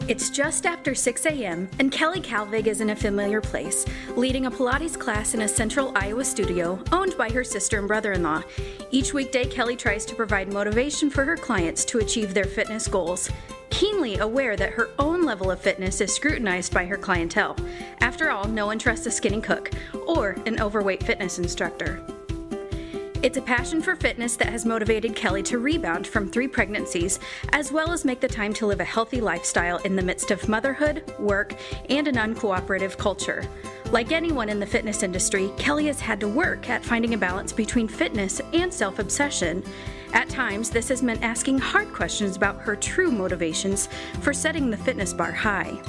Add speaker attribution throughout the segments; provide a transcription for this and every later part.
Speaker 1: It's just after 6 a.m., and Kelly Kalvig is in a familiar place, leading a Pilates class in a central Iowa studio owned by her sister and brother-in-law. Each weekday, Kelly tries to provide motivation for her clients to achieve their fitness goals, keenly aware that her own level of fitness is scrutinized by her clientele. After all, no one trusts a skinny cook or an overweight fitness instructor. It's a passion for fitness that has motivated Kelly to rebound from 3 pregnancies, as well as make the time to live a healthy lifestyle in the midst of motherhood, work, and an uncooperative culture. Like anyone in the fitness industry, Kelly has had to work at finding a balance between fitness and self-obsession. At times, this has meant asking hard questions about her true motivations for setting the fitness bar high.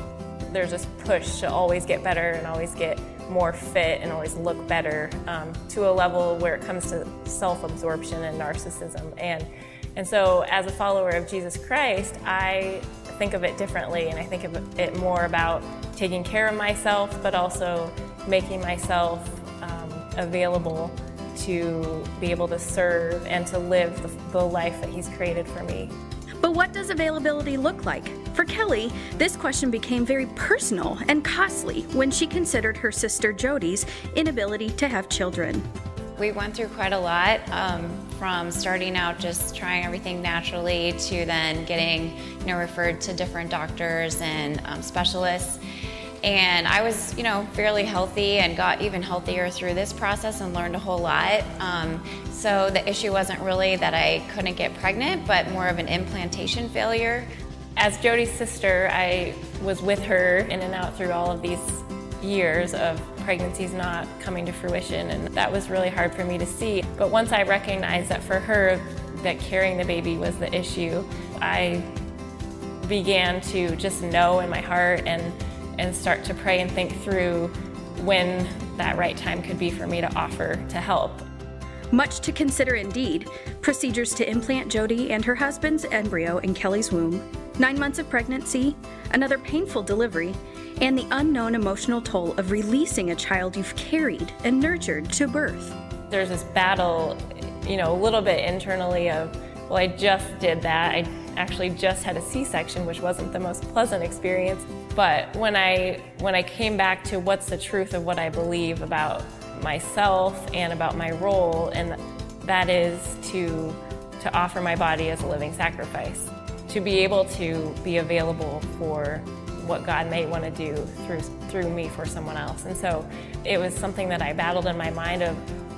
Speaker 2: There's this push to always get better and always get more fit and always look better, to a level where it comes to self-absorption and narcissism. And so as a follower of Jesus Christ, I think of it differently, and I think of it more about taking care of myself, but also making myself available to be able to serve and to live the life that He's created for me.
Speaker 1: But what does availability look like? For Kelly, this question became very personal and costly when she considered her sister Jody's inability to have children.
Speaker 3: We went through quite a lot, from starting out just trying everything naturally to then getting referred to different doctors and specialists. And I was fairly healthy and got even healthier through this process and learned a whole lot. So the issue wasn't really that I couldn't get pregnant, but more of an implantation failure. As Jody's sister, I was with her in and out through all of these years of pregnancies not coming to fruition, and that was really hard for me to see. But once I recognized that for her, that carrying the baby was the issue, I began to just know in my heart and start to pray and think through when that right time could be for me to offer to help.
Speaker 1: Much to consider indeed. Procedures to implant Jody and her husband's embryo in Kelly's womb, 9 months of pregnancy, another painful delivery, and the unknown emotional toll of releasing a child you've carried and nurtured to birth.
Speaker 2: There's this battle, a little bit internally of, well, I just did that. I actually just had a C-section, which wasn't the most pleasant experience. But when I came back to what's the truth of what I believe about myself and about my role, and that is to offer my body as a living sacrifice, to be able to be available for what God may want to do through me for someone else. And so it was something that I battled in my mind of,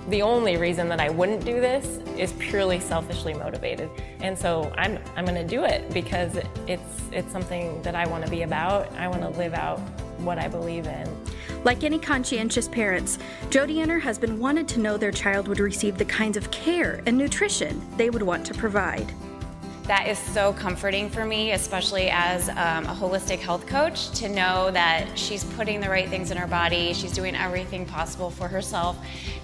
Speaker 2: the only reason that I wouldn't do this is purely selfishly motivated. And so I'm going to do it because it's something that I want to be about. I want to live out what I believe in.
Speaker 1: Like any conscientious parents, Jody and her husband wanted to know their child would receive the kinds of care and nutrition they would want to provide.
Speaker 3: That is so comforting for me, especially as a holistic health coach, to know that she's putting the right things in her body, she's doing everything possible for herself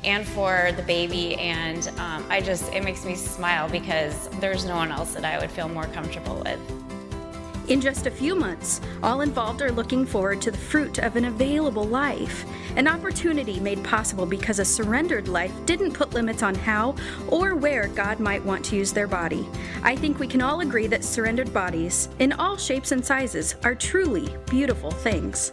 Speaker 3: and for the baby, and it makes me smile because there's no one else that I would feel more comfortable with.
Speaker 1: In just a few months, all involved are looking forward to the fruit of an available life, an opportunity made possible because a surrendered life didn't put limits on how or where God might want to use their body. I think we can all agree that surrendered bodies, in all shapes and sizes, are truly beautiful things.